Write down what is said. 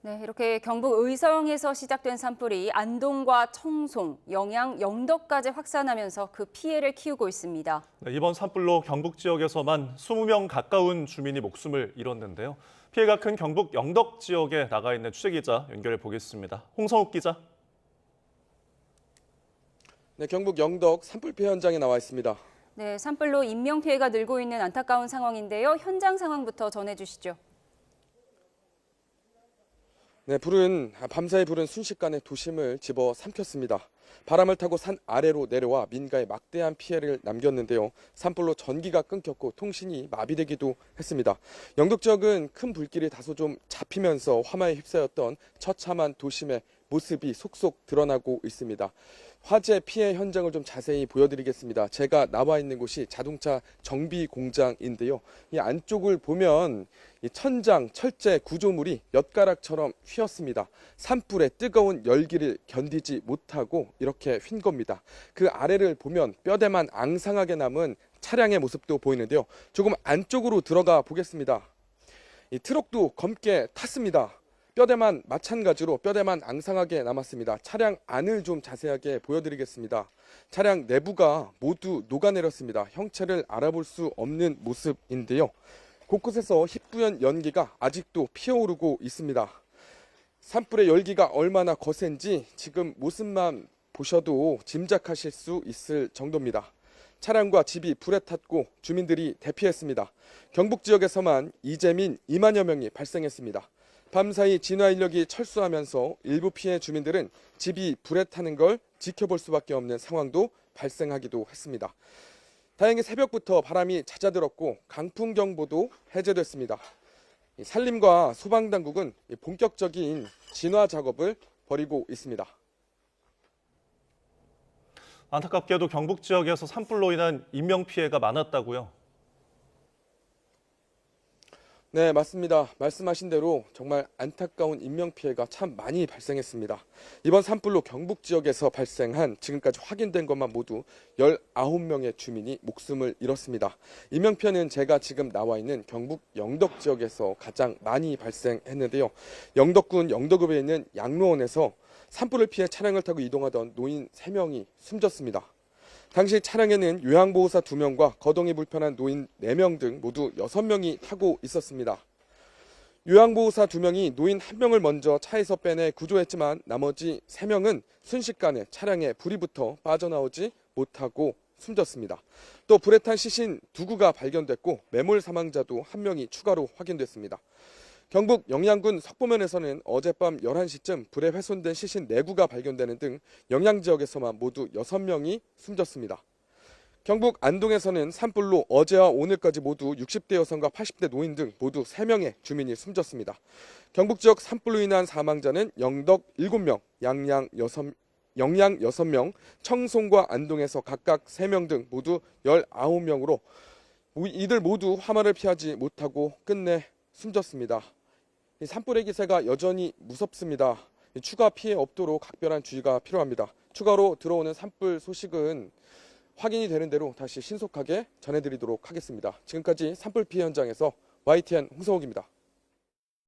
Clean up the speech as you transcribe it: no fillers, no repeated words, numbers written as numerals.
네, 이렇게 경북 의성에서 시작된 산불이 안동과 청송, 영양, 영덕까지 확산하면서 그 피해를 키우고 있습니다. 네, 이번 산불로 경북 지역에서만 20명 가까운 주민이 목숨을 잃었는데요. 피해가 큰 경북 영덕 지역에 나가 있는 취재기자 연결해 보겠습니다. 홍성욱 기자. 네, 경북 영덕 산불 피해 현장에 나와 있습니다. 네, 산불로 인명피해가 늘고 있는 안타까운 상황인데요. 현장 상황부터 전해주시죠. 네, 밤사이 불은 순식간에 도심을 집어삼켰습니다. 바람을 타고 산 아래로 내려와 민가에 막대한 피해를 남겼는데요. 산불로 전기가 끊겼고 통신이 마비되기도 했습니다. 영덕 지역은 큰 불길이 다소 좀 잡히면서 화마에 휩싸였던 처참한 도심의 모습이 속속 드러나고 있습니다. 화재 피해 현장을 좀 자세히 보여드리겠습니다. 제가 나와 있는 곳이 자동차 정비 공장인데요. 이 안쪽을 보면 이 천장, 철제 구조물이 엿가락처럼 휘었습니다. 산불의 뜨거운 열기를 견디지 못하고 이렇게 휜 겁니다. 그 아래를 보면 뼈대만 앙상하게 남은 차량의 모습도 보이는데요. 조금 안쪽으로 들어가 보겠습니다. 이 트럭도 검게 탔습니다. 뼈대만 마찬가지로 뼈대만 앙상하게 남았습니다. 차량 안을 좀 자세하게 보여드리겠습니다. 차량 내부가 모두 녹아내렸습니다. 형체를 알아볼 수 없는 모습인데요. 곳곳에서 희뿌연 연기가 아직도 피어오르고 있습니다. 산불의 열기가 얼마나 거센지 지금 모습만 보셔도 짐작하실 수 있을 정도입니다. 차량과 집이 불에 탔고 주민들이 대피했습니다. 경북 지역에서만 이재민 2만여 명이 발생했습니다. 밤사이 진화 인력이 철수하면서 일부 피해 주민들은 집이 불에 타는 걸 지켜볼 수밖에 없는 상황도 발생하기도 했습니다. 다행히 새벽부터 바람이 잦아들었고 강풍경보도 해제됐습니다. 산림과 소방당국은 본격적인 진화 작업을 벌이고 있습니다. 안타깝게도 경북 지역에서 산불로 인한 인명피해가 많았다고요? 네, 맞습니다. 말씀하신 대로 정말 안타까운 인명피해가 참 많이 발생했습니다. 이번 산불로 경북 지역에서 발생한 지금까지 확인된 것만 모두 19명의 주민이 목숨을 잃었습니다. 인명피해는 제가 지금 나와 있는 경북 영덕 지역에서 가장 많이 발생했는데요. 영덕군 영덕읍에 있는 양로원에서 산불을 피해 차량을 타고 이동하던 노인 3명이 숨졌습니다. 당시 차량에는 요양보호사 2명과 거동이 불편한 노인 4명 등 모두 6명이 타고 있었습니다. 요양보호사 2명이 노인 1명을 먼저 차에서 빼내 구조했지만 나머지 3명은 순식간에 차량에 불이 붙어 빠져나오지 못하고 숨졌습니다. 또 불에 탄 시신 2구가 발견됐고 매몰 사망자도 1명이 추가로 확인됐습니다. 경북 영양군 석보면에서는 어젯밤 11시쯤 불에 훼손된 시신 4구가 발견되는 등 영양 지역에서만 모두 6명이 숨졌습니다. 경북 안동에서는 산불로 어제와 오늘까지 모두 60대 여성과 80대 노인 등 모두 3명의 주민이 숨졌습니다. 경북 지역 산불로 인한 사망자는 영덕 7명, 영양 6명, 청송과 안동에서 각각 3명 등 모두 19명으로 이들 모두 화마를 피하지 못하고 끝내 숨졌습니다. 이 산불의 기세가 여전히 무섭습니다. 추가 피해 없도록 각별한 주의가 필요합니다. 추가로 들어오는 산불 소식은 확인이 되는 대로 다시 신속하게 전해드리도록 하겠습니다. 지금까지 산불 피해 현장에서 YTN 홍성욱입니다.